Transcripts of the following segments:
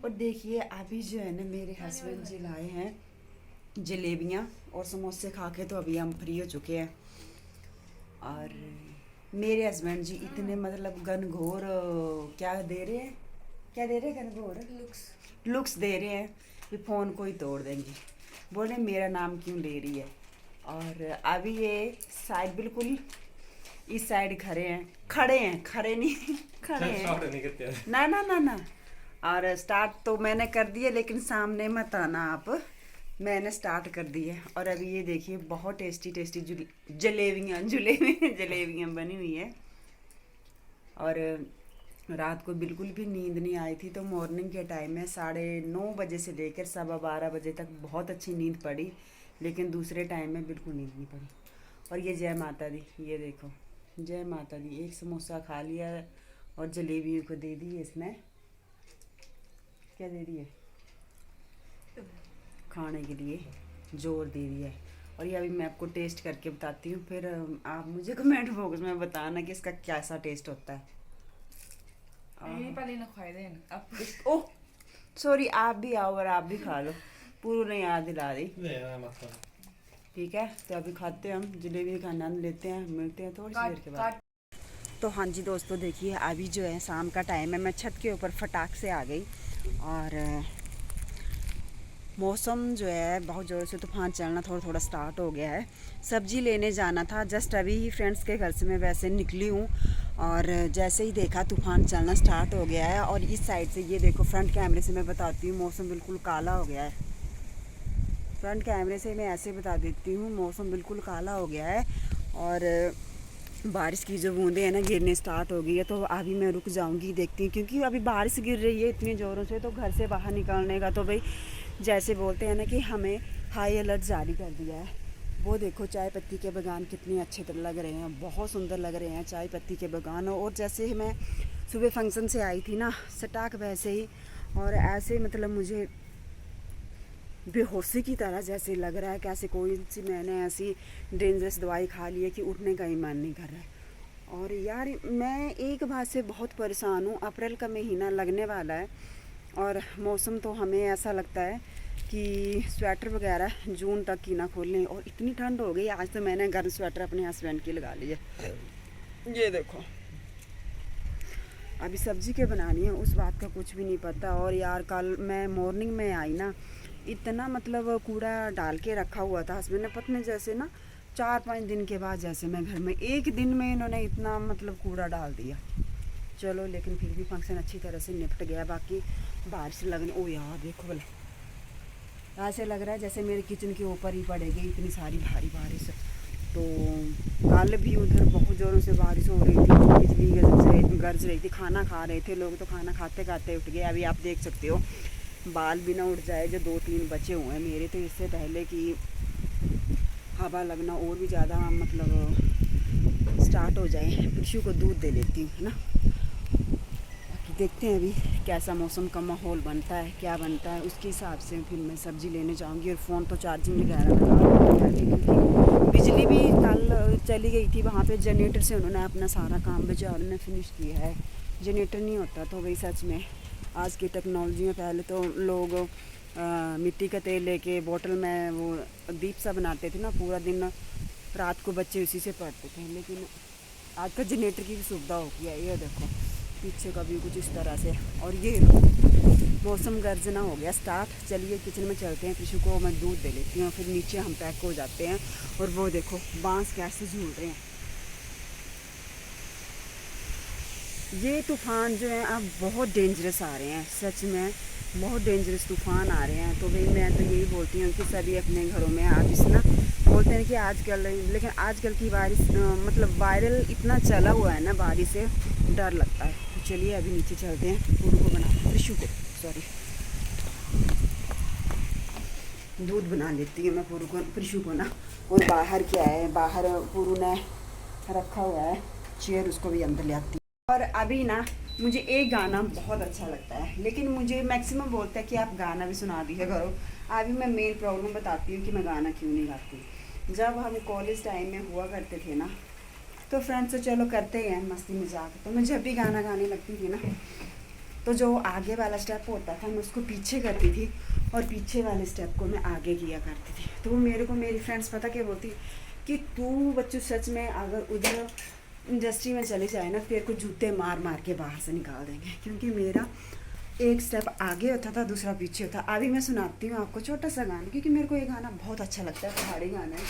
और देखिए अभी जो है ना मेरे हस्बैंड जी लाए हैं जलेबियाँ और समोसे खा के तो अभी हम फ्री हो चुके हैं। और मेरे हस्बैंड जी इतने मतलब घनघोर क्या दे रहे हैं, क्या दे रहे हैं, घनघोर लुक्स दे रहे हैं कि फ़ोन को ही तोड़ देंगे। बोले मेरा नाम क्यों ले रही है। और अभी ये साइड बिल्कुल इस साइड खड़े हैं खड़े नहीं खड़े हैं। स्टार्ट नहीं करते हैं। ना ना ना ना। और स्टार्ट तो मैंने कर दिया लेकिन सामने मत आना आप। मैंने स्टार्ट कर दी है। और अभी ये देखिए बहुत टेस्टी टेस्टी जलेबियाँ बनी हुई है। और रात को बिल्कुल भी नींद नहीं आई थी तो मॉर्निंग के टाइम में 9:30 बजे से लेकर 12:15 बजे तक बहुत अच्छी नींद पड़ी। लेकिन दूसरे टाइम में बिल्कुल नींद नहीं पड़ी। और ये जय माता दी, ये देखो जय माता दी, एक समोसा खा लिया और जलेबियों को दे दी इसने, क्या दे दिए खाने के लिए, जोर दे दिया है। और ये अभी मैं आपको टेस्ट करके बताती हूँ, फिर आप मुझे कमेंट बॉक्स में बताना कि इसका कैसा टेस्ट होता है। पहले ना खाए देन अब ओह सॉरी, आप भी आओ और आप भी खा लो। पूरू ने याद दिला दी। ठीक है तो अभी खाते हैं, हम जलेबी का आनंद लेते हैं, मिलते हैं थोड़ी सी देर के बाद। तो हाँ जी दोस्तों देखिए अभी जो है शाम का टाइम है, मैं छत के ऊपर फटाक से आ गई। और मौसम जो है बहुत ज़ोर से तूफान चलना थोड़ा थोड़ा स्टार्ट हो गया है। सब्जी लेने जाना था, जस्ट अभी ही फ्रेंड्स के घर से मैं वैसे निकली हूँ और जैसे ही देखा तूफान चलना स्टार्ट हो गया है। और इस साइड से ये देखो फ्रंट कैमरे से मैं बताती हूँ मौसम बिल्कुल काला हो गया है। फ्रंट कैमरे से मैं ऐसे बता देती हूँ मौसम बिल्कुल काला हो गया है। और बारिश की जो बूंदें हैं ना गिरने स्टार्ट हो गई है। तो अभी मैं रुक जाऊंगी, देखती हूँ क्योंकि अभी बारिश गिर रही है इतनी ज़ोरों से, तो घर से बाहर निकलने का तो भाई जैसे बोलते हैं ना कि हमें हाई अलर्ट जारी कर दिया है। वो देखो चाय पत्ती के बागान कितने अच्छे तरह लग रहे हैं, बहुत सुंदर लग रहे हैं चाय पत्ती के बागान। और जैसे ही मैं सुबह फंक्शन से आई थी ना सटाक वैसे ही, और ऐसे मतलब मुझे बेहोशी की तरह जैसे लग रहा है, कैसे कोई सी मैंने ऐसी डेंजरस दवाई खा ली है कि उठने का ही मन नहीं कर रहा है। और यार मैं एक बात से बहुत परेशान हूँ, अप्रैल का महीना लगने वाला है और मौसम तो हमें ऐसा लगता है कि स्वेटर वगैरह जून तक की ना खोलें। और इतनी ठंड हो गई आज तो मैंने गर्म स्वेटर अपने हस्बैंड की लगा ली है। ये देखो अभी सब्जी के बनानी है उस बात का कुछ भी नहीं पता। और यार कल मैं मॉर्निंग में आई ना, इतना मतलब कूड़ा डाल के रखा हुआ था हस्बैंड ने, पत्नी जैसे ना 4-5 दिन के बाद जैसे मैं घर में, एक दिन में इन्होंने इतना मतलब कूड़ा डाल दिया। चलो लेकिन फिर भी फंक्शन अच्छी तरह से निपट गया। बाकी बारिश लगने, ओ यार देखो भला ऐसे लग रहा है जैसे मेरे किचन के ऊपर ही पड़ेगी इतनी सारी भारी बारिश। तो कल भी उधर बहुत ज़ोरों से बारिश हो रही थी, बिजली गरज रही थी, खाना खा रहे थे लोग तो खाना खाते खाते उठ गए। अभी आप देख सकते हो बाल भी ना उठ जाए, जो 2-3 बचे हुए हैं मेरे, तो इससे पहले कि हवा लगना और भी ज़्यादा मतलब स्टार्ट हो जाए। पिशु को दूध दे लेती हूँ है ना। बाकी देखते हैं अभी कैसा मौसम का माहौल बनता है, क्या बनता है, उसके हिसाब से फिर मैं सब्ज़ी लेने जाऊँगी। और फ़ोन तो चार्जिंग वगैरह लगा दी क्योंकि बिजली भी कल चली गई थी, वहाँ पे जनरेटर से उन्होंने अपना सारा काम बेचारों ने फिनिश किया है। जनरेटर नहीं होता तो वही सच में आज की टेक्नोलॉजी में, पहले तो लोग मिट्टी का तेल लेके बोतल में वो दीप सा बनाते थे ना, पूरा दिन रात को बच्चे उसी से पढ़ते थे। लेकिन आज का जनरेटर की भी सुविधा हो गई है। ये देखो पीछे का भी कुछ इस तरह से। और ये मौसम गर्जना हो गया स्टार्ट। चलिए किचन में चलते हैं, पिशु को मैं दूध दे लेती हूँ, फिर नीचे हम पैक हो जाते हैं। और वो देखो बांस कैसे झूल रहे हैं। ये तूफ़ान जो है अब बहुत डेंजरस आ रहे हैं, सच में बहुत डेंजरस तूफ़ान आ रहे हैं। तो भाई मैं तो यही बोलती हूँ कि सभी अपने घरों में आप इस ना बोलते हैं कि आजकल, लेकिन आजकल की बारिश मतलब वायरल इतना चला हुआ है ना बारिश से, डर लगता है। तो चलिए अभी नीचे चलते हैं, पूरू को बना पिशु को सॉरी दूध बना लेती हूँ मैं पूरू को, पिशु को ना। और बाहर क्या है, बाहर पूरू ने रखा हुआ है चेयर, उसको भी अंदर ले आती। और अभी ना मुझे एक गाना बहुत अच्छा लगता है, लेकिन मुझे मैक्सिमम बोलता है कि आप गाना भी सुना दिया करो। अभी मैं मेन प्रॉब्लम बताती हूँ कि मैं गाना क्यों नहीं गाती। जब हम कॉलेज टाइम में हुआ करते थे ना तो फ्रेंड्स तो चलो करते हैं मस्ती मजाक, तो मैं जब भी गाना गाने लगती थी ना तो तो जो आगे वाला स्टेप होता था मैं उसको पीछे करती थी और पीछे वाले स्टेप को मैं आगे किया करती थी। तो वो मेरे को मेरी फ्रेंड्स पता क्या बोलती कि तू बच्चों सच में अगर उधर इंडस्ट्री में चले जाए ना तेरे को जूते मार मार के बाहर से निकाल देंगे, क्योंकि मेरा एक स्टेप आगे होता था दूसरा पीछे होता। अभी मैं सुनाती हूँ आपको छोटा सा गाना, क्योंकि मेरे को ये गाना बहुत अच्छा लगता है, पहाड़ी गाना है।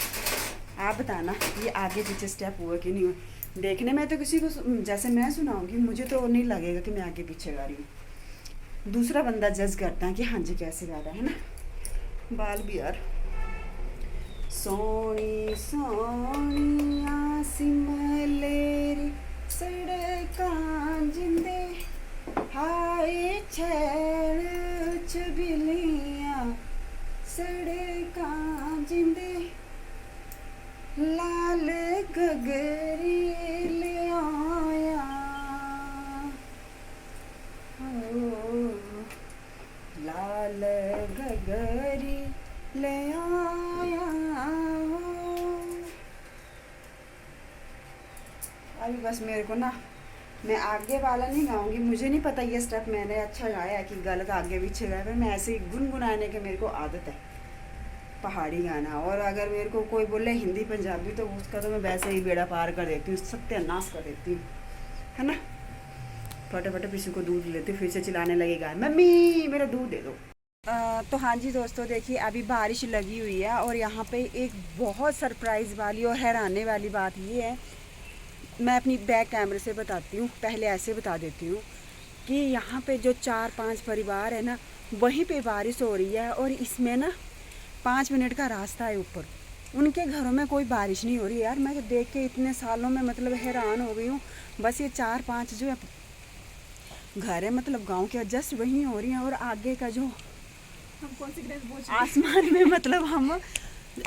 आप बताना ये आगे पीछे स्टेप हुआ कि नहीं हुआ। देखने में तो किसी को जैसे मैं सुनाऊंगी मुझे तो नहीं लगेगा कि मैं आगे पीछे गा रही हूँ, दूसरा बंदा जज करता है कि हाँ जी कैसे गा रहा है ना। बाल भी यार सोनी सोनिया सिमलेरी सड़कां जिंदे हाय छैल चबिलियां सड़कां जिंदे लाल गगरी ले आया लाल गगरी ले आया। अभी बस मेरे को ना मैं आगे वाला नहीं गाऊंगी, मुझे नहीं पता ये स्टेप मैंने अच्छा गाया है कि गलत आगे पीछे गाया, पर मैं ऐसे ही गुनगुनाने की मेरे को आदत है पहाड़ी गाना। और अगर मेरे को कोई बोले हिंदी पंजाबी तो उसका तो मैं वैसे ही बेड़ा पार कर देती हूँ, सत्यानाश कर देती हूँ, है ना। फटाफट पीछे को दूध लेती हूँ, फिर से चिल्लाने लगेगा मम्मी मेरा दूध दे दो। तो हाँ जी दोस्तों देखिए अभी बारिश लगी हुई है और यहाँ पे एक बहुत सरप्राइज़ वाली और हैराने वाली बात ये है, मैं अपनी बैक कैमरे से बताती हूँ, पहले ऐसे बता देती हूँ कि यहाँ पे जो 4-5 परिवार है ना वहीं पे बारिश हो रही है और इसमें ना 5 मिनट का रास्ता है ऊपर, उनके घरों में कोई बारिश नहीं हो रही है। यार मैं तो देख के इतने सालों में मतलब हैरान हो गई हूँ। बस ये 4-5 जो घर है मतलब गांव के जस्ट वहीं हो रही हैं और आगे का जो हम कॉन्सिक्वेंस आसमान में मतलब हम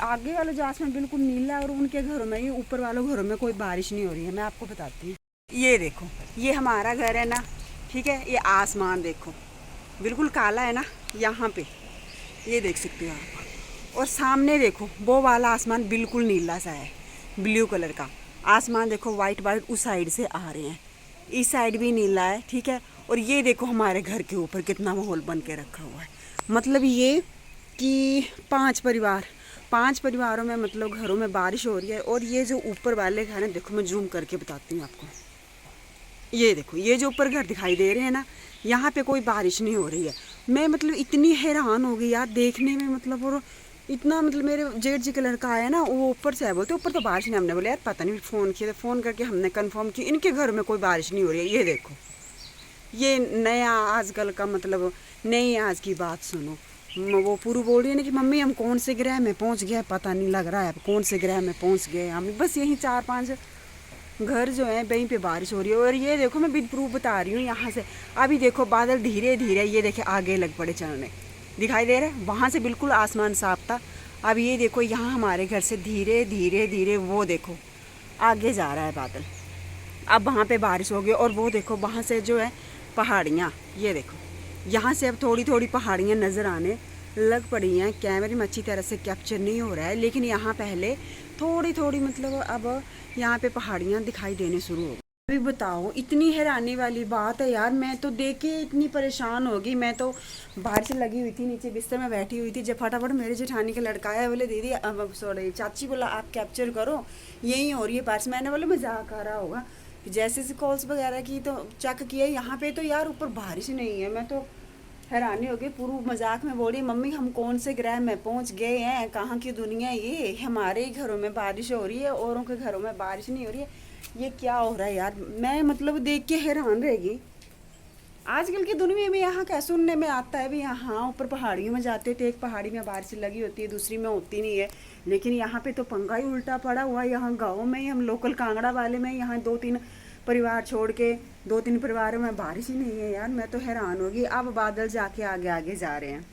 आगे वाला जो आसमान बिल्कुल नीला है और उनके घरों में, ये ऊपर वालों घरों में कोई बारिश नहीं हो रही है। मैं आपको बताती हूँ, ये देखो ये हमारा घर है ना, ठीक है, ये आसमान देखो बिल्कुल काला है ना यहाँ पे, ये देख सकते हो आप। और सामने देखो वो वाला आसमान बिल्कुल नीला सा है, ब्लू कलर का आसमान देखो, वाइट वाइट उस साइड से आ रहे हैं, इस साइड भी नीला है, ठीक है। और ये देखो हमारे घर के ऊपर कितना माहौल बन के रखा हुआ है, मतलब ये कि 5 परिवारों में मतलब घरों में बारिश हो रही है। और ये जो ऊपर वाले घर हैं देखो, मैं जूम करके बताती हूँ आपको, ये देखो ये जो ऊपर घर दिखाई दे रहे हैं ना, यहाँ पे कोई बारिश नहीं हो रही है। मैं मतलब इतनी हैरान हो गई यार देखने में, मतलब और इतना मतलब मेरे जेठ जी का लड़का आया ना, वो ऊपर से है, बोलते ऊपर तो बारिश नहीं। हमने बोले यार पता नहीं, फ़ोन किया तो फ़ोन करके हमने कंफर्म किया इनके घर में कोई बारिश नहीं हो रही है। ये देखो ये नया आजकल का मतलब नई आज की बात सुनो, वो पूरू बोल रही है ना कि मम्मी हम कौन से ग्रह में पहुंच गए, पता नहीं लग रहा है कौन से ग्रह में पहुंच गए हम। बस यही 4-5 घर जो है वहीं पे बारिश हो रही है। और ये देखो मैं विद प्रूफ बता रही हूँ, यहाँ से अभी देखो बादल धीरे धीरे ये देखे आगे लग पड़े चलने, दिखाई दे रहा है, वहाँ से बिल्कुल आसमान साफ था। अब ये देखो यहाँ हमारे घर से धीरे धीरे धीरे वो देखो आगे जा रहा है बादल, अब वहाँ पे बारिश हो गई। और वो देखो वहाँ से जो है पहाड़ियाँ, ये देखो यहाँ से अब थोड़ी थोड़ी पहाड़ियाँ नज़र आने लग पड़ी हैं। कैमरे में अच्छी तरह से कैप्चर नहीं हो रहा है, लेकिन यहाँ पहले थोड़ी थोड़ी मतलब अब यहाँ पे पहाड़ियाँ दिखाई देने शुरू हो गई। अभी बताओ इतनी हैरानी वाली बात है यार, मैं तो देख के इतनी परेशान हो गई। मैं तो बाहर से लगी हुई थी, नीचे बिस्तर में बैठी हुई थी, जब फटाफट मेरे जेठानी का लड़का आया, बोले दीदी अब सॉरी चाची, बोला आप कैप्चर करो यही हो रही है बारिश। मैंने बोला मजाक आ रहा होगा, जैसे से कॉल्स वगैरह की तो चेक किया, यहाँ पे तो यार ऊपर बारिश नहीं है। मैं तो हैरानी हो गई, पूरा मजाक में बोली मम्मी हम कौन से ग्रह में पहुँच गए हैं, कहाँ की दुनिया, ये हमारे ही घरों में बारिश हो रही है, औरों के घरों में बारिश नहीं हो रही है, ये क्या हो रहा है यार। मैं मतलब देख के हैरान रह गई। आजकल की दुनिया में यहाँ क्या सुनने में आता है भी, यहाँ ऊपर पहाड़ियों में जाते थे, एक पहाड़ी में बारिश लगी होती है दूसरी में होती नहीं है, लेकिन यहाँ पे तो पंगा ही उल्टा पड़ा हुआ है। यहाँ गाँव में ही हम लोकल कांगड़ा वाले में यहाँ 2-3 परिवार छोड़ के 2-3 परिवारों में बारिश ही नहीं है यार। मैं तो हैरान होगी। अब बादल जाके आगे आगे जा रहे हैं,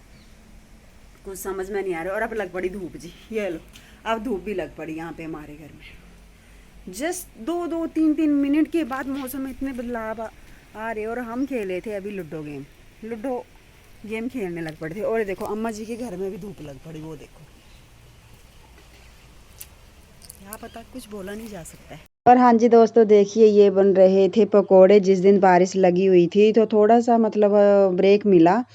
कुछ समझ में नहीं आ रहा। और अब लग पड़ी धूप जी, ये लो अब धूप भी लग पड़ी यहाँ पे हमारे घर में। जस्ट 2-3 मिनट के बाद मौसम में इतने बदलाव आ रहे। और हम खेले थे अभी लूडो गेम खेलने लग पड़े थे। और देखो अम्मा जी के घर में भी धूप लग पड़ी, वो देखो, क्या पता, कुछ बोला नहीं जा सकता है। और हाँ जी दोस्तों, देखिए ये बन रहे थे पकोड़े। जिस दिन बारिश लगी हुई थी तो थोड़ा सा मतलब ब्रेक मिला।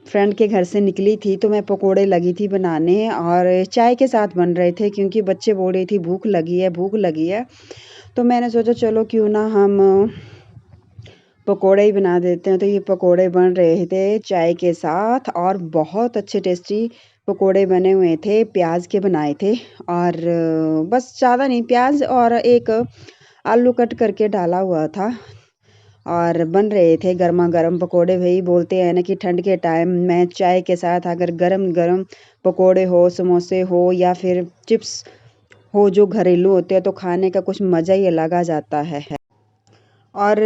फ्रेंड के घर से निकली थी तो मैं पकोड़े लगी थी बनाने और चाय के साथ बन रहे थे क्योंकि बच्चे बोल रही थी भूख लगी है, भूख लगी है। तो मैंने सोचा चलो क्यों ना हम पकोड़े ही बना देते हैं। तो ये पकोड़े बन रहे थे चाय के साथ और बहुत अच्छे टेस्टी पकोड़े बने हुए थे। प्याज के बनाए थे और बस ज़्यादा नहीं, प्याज और एक आलू कट करके डाला हुआ था और बन रहे थे गर्मा गर्म पकोड़े। भाई बोलते हैं ना कि ठंड के टाइम में चाय के साथ अगर गरम गरम पकोड़े हो, समोसे हो या फिर चिप्स हो जो घरेलू होते हैं तो खाने का कुछ मज़ा ही अलग आ जाता है। और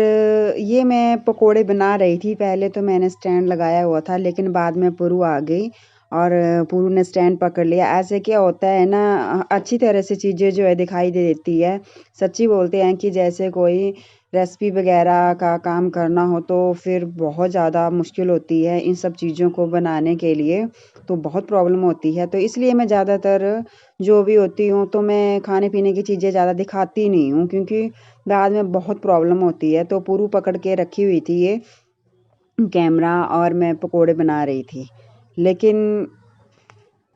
ये मैं पकोड़े बना रही थी। पहले तो मैंने स्टैंड लगाया हुआ था लेकिन बाद में पुरु आ गई और पुरु ने स्टैंड पकड़ लिया। ऐसे क्या होता है ना, अच्छी तरह से चीज़ें जो है दिखाई दे देती है। सच्ची बोलते हैं कि जैसे कोई रेसिपी वगैरह का काम करना हो तो फिर बहुत ज़्यादा मुश्किल होती है इन सब चीज़ों को बनाने के लिए, तो बहुत प्रॉब्लम होती है। तो इसलिए मैं ज़्यादातर जो भी होती हूँ तो मैं खाने पीने की चीज़ें ज़्यादा दिखाती नहीं हूँ क्योंकि बाद में बहुत प्रॉब्लम होती है। तो पुरु पकड़ के रखी हुई थी ये कैमरा और मैं पकोड़े बना रही थी। लेकिन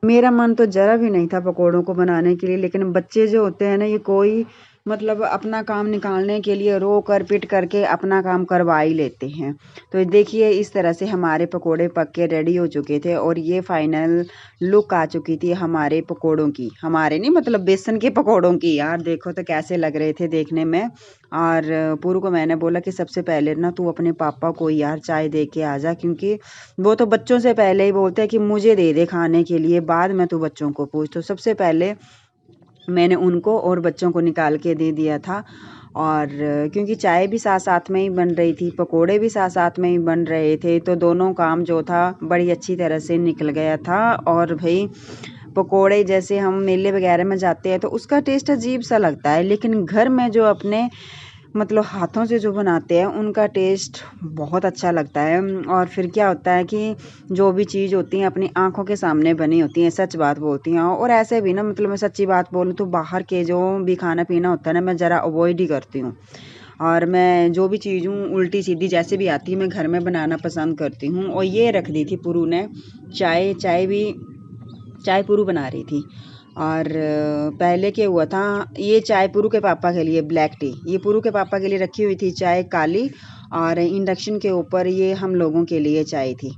मेरा मन तो ज़रा भी नहीं था पकोड़ों को बनाने के लिए, लेकिन बच्चे जो होते हैं ना ये कोई मतलब अपना काम निकालने के लिए रो कर पिट करके अपना काम करवा ही लेते हैं। तो देखिए इस तरह से हमारे पकोड़े पक के रेडी हो चुके थे और ये फाइनल लुक आ चुकी थी हमारे पकोड़ों की। हमारे नहीं मतलब बेसन के पकोड़ों की। यार देखो तो कैसे लग रहे थे देखने में। और पूरू को मैंने बोला कि सबसे पहले ना तू अपने पापा को यार चाय दे के आ जा, क्योंकि वो तो बच्चों से पहले ही बोलते हैं कि मुझे दे दे खाने के लिए, बाद में तू बच्चों को पूछ। तो सबसे पहले मैंने उनको और बच्चों को निकाल के दे दिया था। और क्योंकि चाय भी साथ साथ में ही बन रही थी, पकोड़े भी साथ साथ में ही बन रहे थे, तो दोनों काम जो था बड़ी अच्छी तरह से निकल गया था। और भाई पकोड़े जैसे हम मेले वगैरह में जाते हैं तो उसका टेस्ट अजीब सा लगता है, लेकिन घर में जो अपने मतलब हाथों से जो बनाते हैं उनका टेस्ट बहुत अच्छा लगता है। और फिर क्या होता है कि जो भी चीज़ होती है अपनी आंखों के सामने बनी होती हैं, सच बात बोलती हैं। और ऐसे भी ना मतलब मैं सच्ची बात बोलूँ तो बाहर के जो भी खाना पीना होता है ना मैं ज़रा अवॉइड ही करती हूँ। और मैं जो भी चीज़ हूँ उल्टी सीधी जैसे भी आती है मैं घर में बनाना पसंद करती हूँ। और ये रख दी थी पुरु ने चाय पुरु बना रही थी। और पहले क्या हुआ था, ये चाय पुरु के पापा के लिए ब्लैक टी, ये पुरु के पापा के लिए रखी हुई थी चाय काली, और इंडक्शन के ऊपर ये हम लोगों के लिए चाय थी।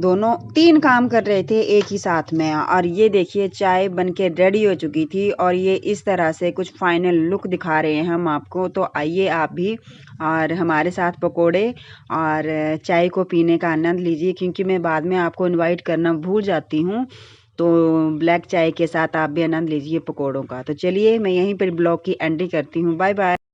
दोनों 3 काम कर रहे थे एक ही साथ में। और ये देखिए चाय बन के रेडी हो चुकी थी और ये इस तरह से कुछ फाइनल लुक दिखा रहे हैं हम आपको। तो आइए आप भी और हमारे साथ पकोड़े और चाय को पीने का आनंद लीजिए, क्योंकि मैं बाद में आपको इनवाइट करना भूल जाती हूँ। तो ब्लैक चाय के साथ आप भी आनंद लीजिए पकोड़ों का। तो चलिए मैं यहीं पर ब्लॉग की एंडिंग करती हूँ। Bye bye.